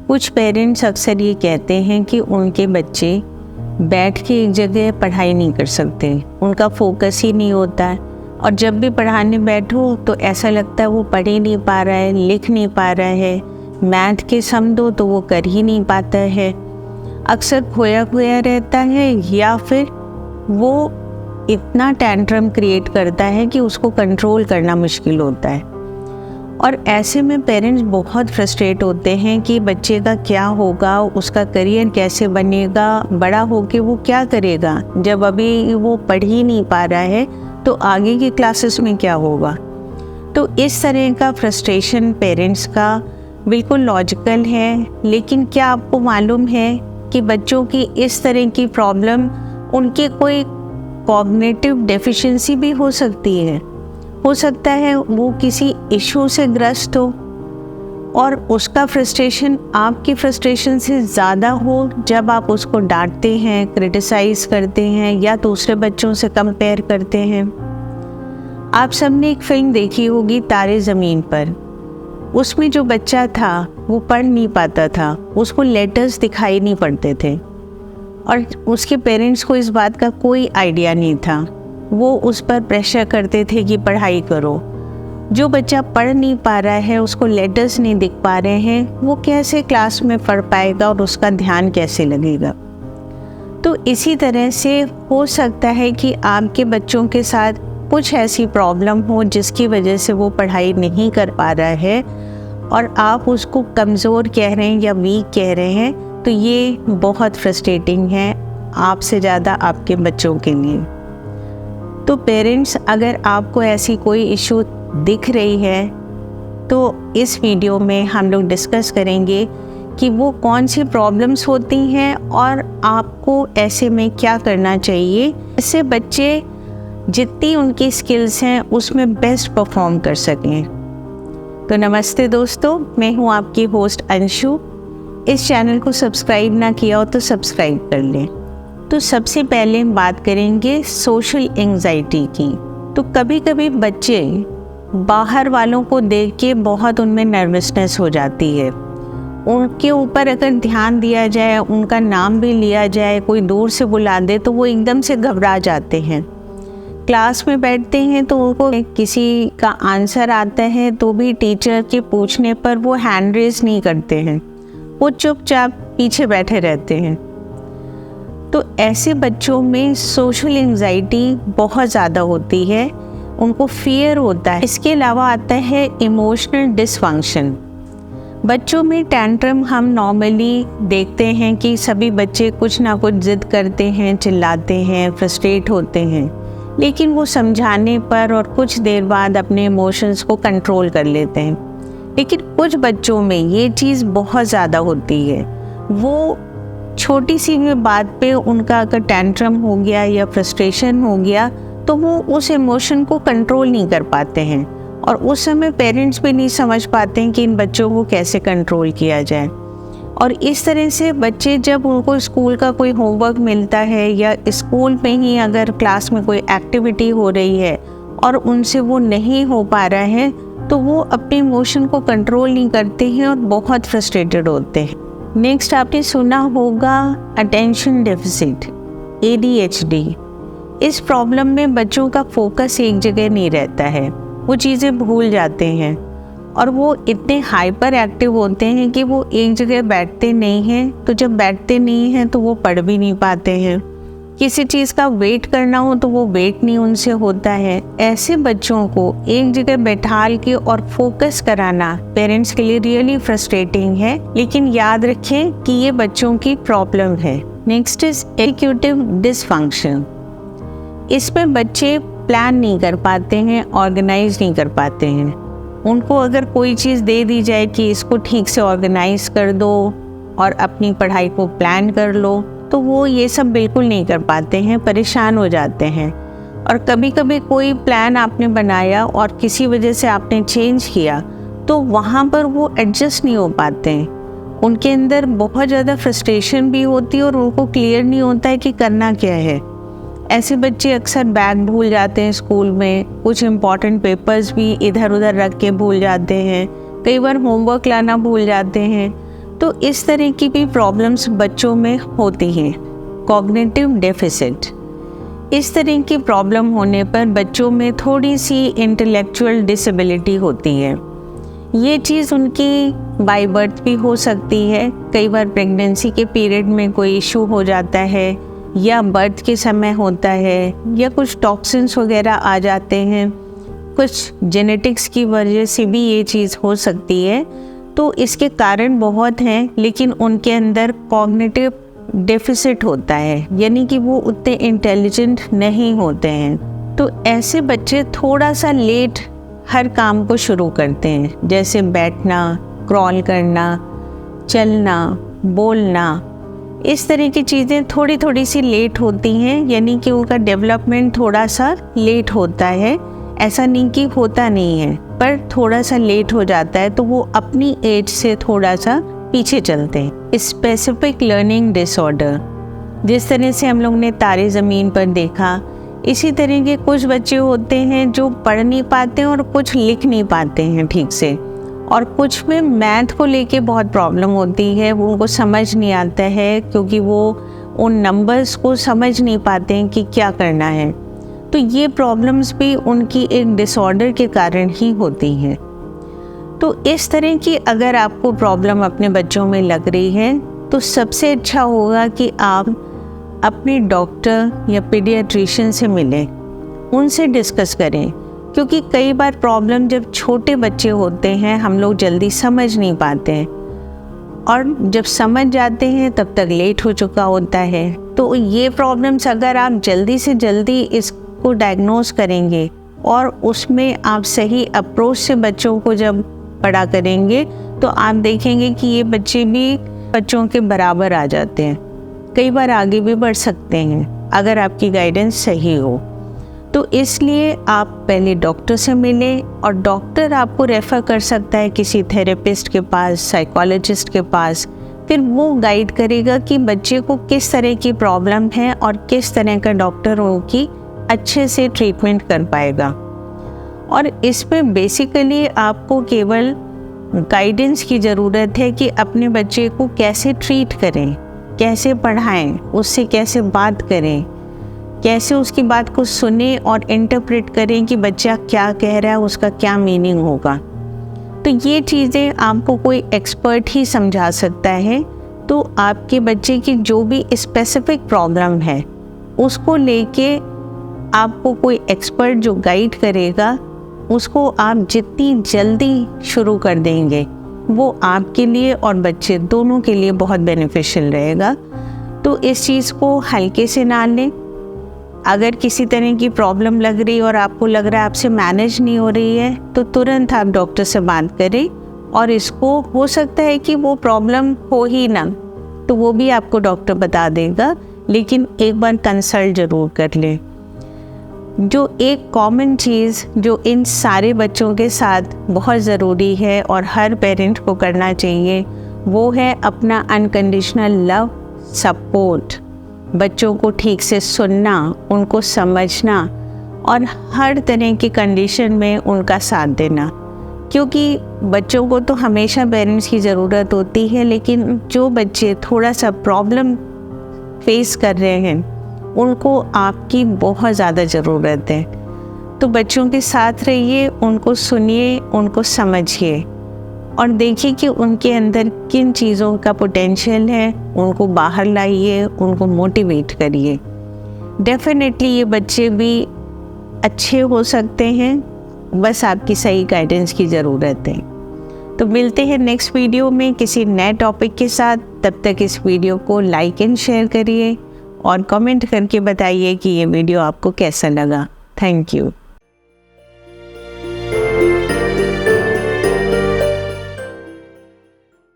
कुछ पेरेंट्स अक्सर ये कहते हैं कि उनके बच्चे बैठ के एक जगह पढ़ाई नहीं कर सकते, उनका फोकस ही नहीं होता है और जब भी पढ़ाने बैठो तो ऐसा लगता है वो पढ़ ही नहीं पा रहा है, लिख नहीं पा रहा है, मैथ के सम दो तो वो कर ही नहीं पाता है, अक्सर खोया खोया रहता है या फिर वो इतना टेंट्रम क्रिएट करता है कि उसको कंट्रोल करना मुश्किल होता है। और ऐसे में पेरेंट्स बहुत फ्रस्ट्रेट होते हैं कि बच्चे का क्या होगा, उसका करियर कैसे बनेगा, बड़ा होके वो क्या करेगा, जब अभी वो पढ़ ही नहीं पा रहा है तो आगे की क्लासेस में क्या होगा। तो इस तरह का फ्रस्ट्रेशन पेरेंट्स का बिल्कुल लॉजिकल है, लेकिन क्या आपको मालूम है कि बच्चों की इस तरह की प्रॉब्लम उनकी कोई कॉग्निटिव डेफिशिएंसी भी हो सकती है। हो सकता है वो किसी इशू से ग्रस्त हो और उसका फ्रस्ट्रेशन आपकी फ्रस्ट्रेशन से ज़्यादा हो जब आप उसको डांटते हैं, क्रिटिसाइज करते हैं या दूसरे बच्चों से कंपेयर करते हैं। आप सबने एक फिल्म देखी होगी तारे ज़मीन पर। उसमें जो बच्चा था वो पढ़ नहीं पाता था, उसको लेटर्स दिखाई नहीं पड़ते थे और उसके पेरेंट्स को इस बात का कोई आइडिया नहीं था। वो उस पर प्रेशर करते थे कि पढ़ाई करो। जो बच्चा पढ़ नहीं पा रहा है, उसको लेटर्स नहीं दिख पा रहे हैं, वो कैसे क्लास में पढ़ पाएगा और उसका ध्यान कैसे लगेगा। तो इसी तरह से हो सकता है कि आपके बच्चों के साथ कुछ ऐसी प्रॉब्लम हो जिसकी वजह से वो पढ़ाई नहीं कर पा रहा है और आप उसको कमज़ोर कह रहे हैं या वीक कह रहे हैं, तो ये बहुत फ्रस्ट्रेटिंग है आपसे ज़्यादा आपके बच्चों के लिए। तो पेरेंट्स, अगर आपको ऐसी कोई इशू दिख रही है तो इस वीडियो में हम लोग डिस्कस करेंगे कि वो कौन सी प्रॉब्लम्स होती हैं और आपको ऐसे में क्या करना चाहिए, इससे बच्चे जितनी उनकी स्किल्स हैं उसमें बेस्ट परफॉर्म कर सकें। तो नमस्ते दोस्तों, मैं हूँ आपकी होस्ट अंशु। इस चैनल को सब्सक्राइब ना किया हो तो सब्सक्राइब कर लें। तो सबसे पहले हम बात करेंगे सोशल एंजाइटी की। तो कभी कभी बच्चे बाहर वालों को देख के बहुत उनमें नर्वसनेस हो जाती है। उनके ऊपर अगर ध्यान दिया जाए, उनका नाम भी लिया जाए, कोई दूर से बुला दे तो वो एकदम से घबरा जाते हैं। क्लास में बैठते हैं तो उनको किसी का आंसर आता है तो भी टीचर के पूछने पर वो हैंड रेज नहीं करते हैं, वो चुपचाप पीछे बैठे रहते हैं। तो ऐसे बच्चों में सोशल एंजाइटी बहुत ज़्यादा होती है, उनको फियर होता है। इसके अलावा आता है इमोशनल डिसफंक्शन। बच्चों में टेंट्रम हम नॉर्मली देखते हैं कि सभी बच्चे कुछ ना कुछ जिद करते हैं, चिल्लाते हैं, फ्रस्ट्रेट होते हैं, लेकिन वो समझाने पर और कुछ देर बाद अपने इमोशंस को कंट्रोल कर लेते हैं। लेकिन कुछ बच्चों में ये चीज़ बहुत ज़्यादा होती है। वो छोटी सी भी बात पे उनका अगर टेंट्रम हो गया या फ्रस्ट्रेशन हो गया तो वो उस इमोशन को कंट्रोल नहीं कर पाते हैं और उस समय पेरेंट्स भी नहीं समझ पाते हैं कि इन बच्चों को कैसे कंट्रोल किया जाए। और इस तरह से बच्चे जब उनको स्कूल का कोई होमवर्क मिलता है या स्कूल में ही अगर क्लास में कोई एक्टिविटी हो रही है और उनसे वो नहीं हो पा रहा है तो वो अपने इमोशन को कंट्रोल नहीं करते हैं और बहुत फ्रस्ट्रेटेड होते हैं। नेक्स्ट आपने सुना होगा अटेंशन डेफिसिट, ADHD। इस प्रॉब्लम में बच्चों का फोकस एक जगह नहीं रहता है, वो चीज़ें भूल जाते हैं और वो इतने हाइपर एक्टिव होते हैं कि वो एक जगह बैठते नहीं हैं। तो जब बैठते नहीं हैं तो वो पढ़ भी नहीं पाते हैं। किसी चीज़ का वेट करना हो तो वो वेट नहीं उनसे होता है। ऐसे बच्चों को एक जगह बैठाल के और फोकस कराना पेरेंट्स के लिए रियली फ्रस्ट्रेटिंग है, लेकिन याद रखें कि ये बच्चों की प्रॉब्लम है। Next is executive dysfunction. इसमें बच्चे प्लान नहीं कर पाते हैं, ऑर्गेनाइज नहीं कर पाते हैं। उनको अगर कोई चीज़ दे दी जाए कि इसको ठीक से ऑर्गेनाइज कर दो और अपनी पढ़ाई को प्लान कर लो, तो वो ये सब बिल्कुल नहीं कर पाते हैं, परेशान हो जाते हैं। और कभी कभी कोई प्लान आपने बनाया और किसी वजह से आपने चेंज किया तो वहाँ पर वो एडजस्ट नहीं हो पाते हैं। उनके अंदर बहुत ज़्यादा फ्रस्ट्रेशन भी होती है और उनको क्लियर नहीं होता है कि करना क्या है। ऐसे बच्चे अक्सर बैग भूल जाते हैं स्कूल में, कुछ इम्पॉर्टेंट पेपर्स भी इधर उधर रख के भूल जाते हैं, कई बार होमवर्क लाना भूल जाते हैं। तो इस तरह की भी प्रॉब्लम्स बच्चों में होती हैं। कॉग्निटिव डेफिसिट, इस तरह की प्रॉब्लम होने पर बच्चों में थोड़ी सी इंटेलेक्चुअल डिसेबिलिटी होती है। ये चीज़ उनकी बाय बर्थ भी हो सकती है, कई बार प्रेगनेंसी के पीरियड में कोई इशू हो जाता है या बर्थ के समय होता है, या कुछ टॉक्सिन्स वगैरह आ जाते हैं, कुछ जेनेटिक्स की वजह से भी ये चीज़ हो सकती है। तो इसके कारण बहुत हैं, लेकिन उनके अंदर कॉग्निटिव डेफिसिट होता है, यानी कि वो उतने इंटेलिजेंट नहीं होते हैं। तो ऐसे बच्चे थोड़ा सा लेट हर काम को शुरू करते हैं, जैसे बैठना, क्रॉल करना, चलना, बोलना, इस तरह की चीज़ें थोड़ी थोड़ी सी लेट होती हैं, यानी कि उनका डेवलपमेंट थोड़ा सा लेट होता है। ऐसा नहीं कि होता नहीं है, पर थोड़ा सा लेट हो जाता है, तो वो अपनी एज से थोड़ा सा पीछे चलते हैं। स्पेसिफिक लर्निंग डिसऑर्डर, जिस तरह से हम लोग ने तारे ज़मीन पर देखा, इसी तरह के कुछ बच्चे होते हैं जो पढ़ नहीं पाते हैं और कुछ लिख नहीं पाते हैं ठीक से, और कुछ में मैथ को लेके बहुत प्रॉब्लम होती है, वो उनको समझ नहीं आता है, क्योंकि वो उन नंबर्स को समझ नहीं पाते हैं कि क्या करना है। तो ये प्रॉब्लम्स भी उनकी एक डिसऑर्डर के कारण ही होती हैं। तो इस तरह की अगर आपको प्रॉब्लम अपने बच्चों में लग रही है, तो सबसे अच्छा होगा कि आप अपने डॉक्टर या पीडियाट्रिशियन से मिलें, उनसे डिस्कस करें, क्योंकि कई बार प्रॉब्लम जब छोटे बच्चे होते हैं हम लोग जल्दी समझ नहीं पाते हैं, और जब समझ जाते हैं तब तक लेट हो चुका होता है। तो ये प्रॉब्लम्स अगर आप जल्दी से जल्दी इसको डायग्नोज करेंगे और उसमें आप सही अप्रोच से बच्चों को जब पढ़ा करेंगे, तो आप देखेंगे कि ये बच्चे भी बच्चों के बराबर आ जाते हैं, कई बार आगे भी बढ़ सकते हैं अगर आपकी गाइडेंस सही हो। तो इसलिए आप पहले डॉक्टर से मिलें, और डॉक्टर आपको रेफ़र कर सकता है किसी थेरेपिस्ट के पास, साइकोलॉजिस्ट के पास। फिर वो गाइड करेगा कि बच्चे को किस तरह की प्रॉब्लम है और किस तरह का डॉक्टर उनकी अच्छे से ट्रीटमेंट कर पाएगा। और इसमें बेसिकली आपको केवल गाइडेंस की ज़रूरत है कि अपने बच्चे को कैसे ट्रीट करें, कैसे पढ़ाएं, उससे कैसे बात करें, कैसे उसकी बात को सुने और इंटरप्रेट करें कि बच्चा क्या कह रहा है, उसका क्या मीनिंग होगा। तो ये चीज़ें आपको कोई एक्सपर्ट ही समझा सकता है। तो आपके बच्चे की जो भी स्पेसिफिक प्रॉब्लम है उसको लेके आपको कोई एक्सपर्ट जो गाइड करेगा, उसको आप जितनी जल्दी शुरू कर देंगे वो आपके लिए और बच्चे दोनों के लिए बहुत बेनिफिशियल रहेगा। तो इस चीज़ को हल्के से ना लें। अगर किसी तरह की प्रॉब्लम लग रही और आपको लग रहा है आपसे मैनेज नहीं हो रही है, तो तुरंत आप डॉक्टर से बात करें, और इसको हो सकता है कि वो प्रॉब्लम हो ही ना, तो वो भी आपको डॉक्टर बता देगा, लेकिन एक बार कंसल्ट ज़रूर कर लें। जो एक कॉमन चीज़ जो इन सारे बच्चों के साथ बहुत ज़रूरी है और हर पेरेंट को करना चाहिए, वो है अपना अनकंडीशनल लव, सपोर्ट, बच्चों को ठीक से सुनना, उनको समझना और हर तरह की कंडीशन में उनका साथ देना। क्योंकि बच्चों को तो हमेशा पेरेंट्स की ज़रूरत होती है, लेकिन जो बच्चे थोड़ा सा प्रॉब्लम फेस कर रहे हैं उनको आपकी बहुत ज़्यादा ज़रूरत है। तो बच्चों के साथ रहिए, उनको सुनिए, उनको समझिए और देखिए कि उनके अंदर किन चीज़ों का पोटेंशियल है, उनको बाहर लाइए, उनको मोटिवेट करिए। डेफिनेटली ये बच्चे भी अच्छे हो सकते हैं, बस आपकी सही गाइडेंस की ज़रूरत है। तो मिलते हैं नेक्स्ट वीडियो में किसी नए टॉपिक के साथ। तब तक इस वीडियो को लाइक एंड शेयर करिए और कमेंट करके बताइए कि ये वीडियो आपको कैसा लगा। Thank you.